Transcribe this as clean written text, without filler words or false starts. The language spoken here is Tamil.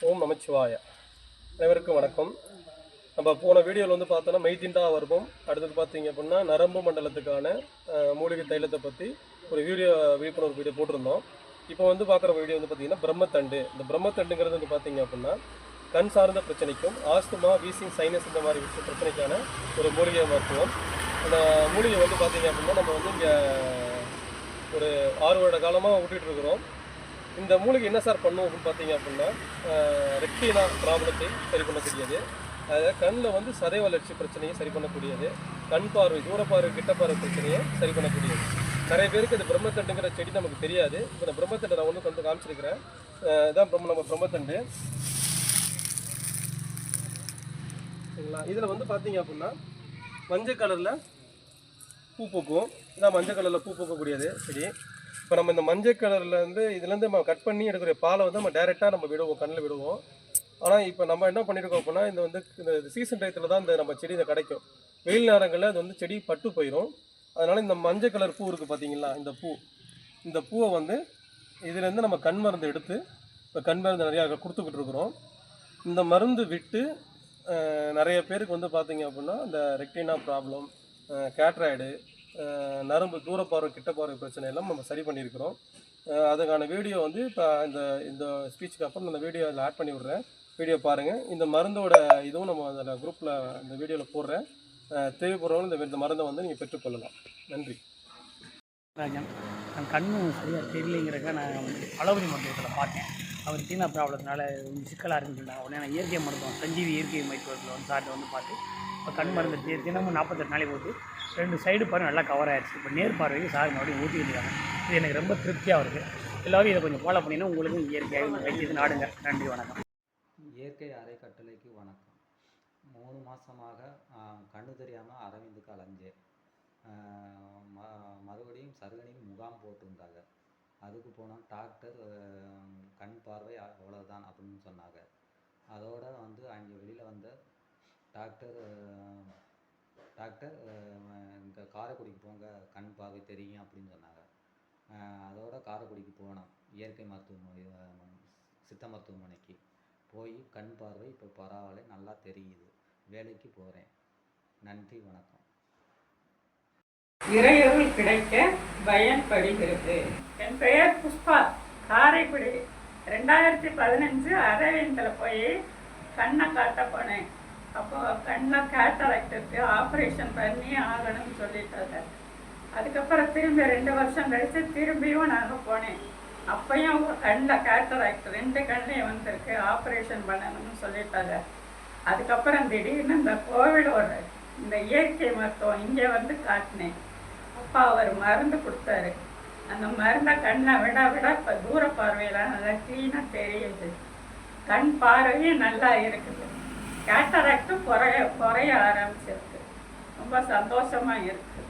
ஓம் நமச்சிவாய. அனைவருக்கும் வணக்கம். நம்ம போன வீடியோவில் வந்து பார்த்தோன்னா மெய்திண்டா வருவோம். அடுத்தது பார்த்தீங்க அப்படின்னா நரம்பு மண்டலத்துக்கான மூலிகை தைலத்தை பற்றி ஒரு விழிப்புணர்வு வீடியோ போட்டிருந்தோம். இப்போ வந்து பார்க்குற வீடியோ வந்து பார்த்தீங்கன்னா பிரம்மத்தண்டு. இந்த பிரம்மத்தண்டுங்கிறது வந்து பார்த்தீங்க அப்படின்னா கண் சார்ந்த பிரச்சனைக்கும் ஆஸ்துமா, வீசிங், சைனஸ் இந்த மாதிரி பிரச்சனைக்கான ஒரு மூலிகை மருத்துவம். அந்த மூலிகை வந்து பார்த்தீங்க அப்படின்னா நம்ம வந்து இங்கே ஒரு 6 வருட காலமாக விட்டுட்டு இருக்கிறோம். இந்த மூலிகை என்ன சார் பண்ணும் அப்படின்னு பார்த்தீங்க அப்படின்னா ரெட்டினா ப்ராப்ளத்தை சரி பண்ணக்கூடியது. அதாவது கண்ணில் வந்து சதை வளர்ச்சி பிரச்சனையை சரி பண்ணக்கூடியது. கண் பார்வை, தூரப்பார்வை, கிட்டப்பார்வை பிரச்சனையை சரி பண்ணக்கூடியது. நிறைய பேருக்கு இந்த பிரம்மத்தண்டுங்கிற செடி நமக்கு தெரியாது. இப்போ இந்த பிரம்மத்தண்டை நான் வந்து காமிச்சிருக்கிறேன். இதான் நம்ம பிரம்மத்தண்டு. சரிங்களா? இதில் வந்து பார்த்தீங்க அப்படின்னா மஞ்சள் கலரில் பூ பூக்கும். இதான் மஞ்சள் கலரில் பூ பூக்கக்கூடியது செடி. இப்போ நம்ம இந்த மஞ்சள் கலர்லேருந்து இதுலேருந்து நம்ம கட் பண்ணி எடுக்கிற பாலை வந்து நம்ம டேரெக்டாக நம்ம விடுவோம், கண்ணில் விடுவோம். ஆனால் இப்போ நம்ம என்ன பண்ணியிருக்கோம் அப்படின்னா இந்த சீசன் டயத்தில் தான் நம்ம செடி இதை கிடைக்கும். வெயில் நேரங்களில் அது வந்து செடி பட்டு போயிடும். அதனால் இந்த மஞ்சள் கலர் பூ இருக்குது பார்த்தீங்களா, இந்த பூவை வந்து இதுலேருந்து நம்ம கண் மருந்து எடுத்து இப்போ கண் மருந்து நிறையா கொடுத்துக்கிட்டு இருக்கிறோம். இந்த மருந்து விட்டு நிறைய பேருக்கு வந்து பார்த்தீங்க அப்படின்னா இந்த ரெக்டினா ப்ராப்ளம், கேட்ராய்டு, நரம்பு, தூரப்பார்வை, கிட்டப்பார்வை பிரச்சனை எல்லாம் நம்ம சரி பண்ணியிருக்கிறோம். அதுக்கான வீடியோ வந்து இப்போ இந்த ஸ்பீச்சுக்கு அப்புறம் அந்த வீடியோ அதில் ஆட் பண்ணி விட்றேன். வீடியோ பாருங்கள். இந்த மருந்தோட இதுவும் நம்ம அதில் குரூப்பில் இந்த வீடியோவில் போடுறேன். தேவைப்படுறவங்க இந்த மருந்தை வந்து நீங்கள் பெற்றுக்கொள்ளலாம். நன்றி. ராஜன், நான் கண்ணு சரியாக தெரியலைங்கிறக்க நான் அளவரி மருத்துவத்தில் பார்த்தேன். அவர் டீனா ப்ராப்ளத்தினால சிக்கலாக இருக்குன்னு சொன்னாங்க. உடனே நான் இயற்கை மருத்துவம் சஞ்சீவி இயற்கை மருத்துவத்தில் வந்து சார்ட்டை வந்து பார்த்து இப்போ கண் மருந்து தினமும் 48 நாளைக்கு போட்டு 2 சைடு பார்வை நல்லா கவர் ஆகிடுச்சு. இப்போ நேர் பார்வைக்கு சார் மறுபடியும் ஊற்றிக்கிட்டு. இது எனக்கு ரொம்ப திருப்தியாக இருக்குது. எல்லோரும் இதை கொஞ்சம் ஃபாலோ பண்ணினா உங்களுக்கும் இயற்கையாக வைத்தியது நாடுங்க. நன்றி, வணக்கம். இயற்கை அறக்கட்டளைக்கு வணக்கம். 3 மாதமாக கண்ணு தெரியாமல் அரவிந்துக்கு அலைஞ்சேன். மறுபடியும் சருகணிக்கு முகாம் போட்டிருந்தாங்க. அதுக்கு போனால் டாக்டர் கண் பார்வை அவ்வளோதான் அப்படின்னு சொன்னாங்க. அதோட வந்து அங்கே வெளியில் வந்த டாக்டர் இங்கே காரைக்குடிக்கு போங்க, கண் பார்வை தெரியும் அப்படின்னு சொன்னாங்க. அதோட காரைக்குடிக்கு போனோம். இயற்கை சித்த மருத்துவமனைக்கு போய் கண் பார்வை இப்போ பரவாயில்ல, நல்லா தெரியுது. வேலைக்கு போகிறேன். நன்றி, வணக்கம். இறையருள் கிடைக்க பயன்படுகிறது. என் பெயர் புஷ்பா, காரைக்குடி. 2015 அரவிந்தில் போய் கண்ணை காட்ட போனேன். அப்போ கண்ணில் கேட்டராக்ட் ஆப்ரேஷன் பண்ணி ஆகணும்னு சொல்லிட்டாங்க. அதுக்கப்புறம் திரும்பி 2 வருஷம் கழித்து திரும்பியும் நாங்கள் போனேன். அப்பையும் கண்ணில் கேட்டராக்ட் 2 கண்ணையும் வந்திருக்கு, ஆப்ரேஷன் பண்ணணும்னு சொல்லிட்டாங்க. அதுக்கப்புறம் திடீர்னு இந்த கோவிலோட இந்த இயற்கை மருத்துவம் இங்கே வந்து காட்டினேன். அப்பா அவர் மருந்து கொடுத்தாரு. அந்த மருந்தை கண்ணை விட இப்போ தூர பார்வையில் நல்லா க்ளீனாக தெரியுது. கண் பார்வையும் நல்லா இருக்குது. கேட்டராக்டும் குறைய ஆரம்பிச்சிருக்கு. ரொம்ப சந்தோஷமாக இருக்குது.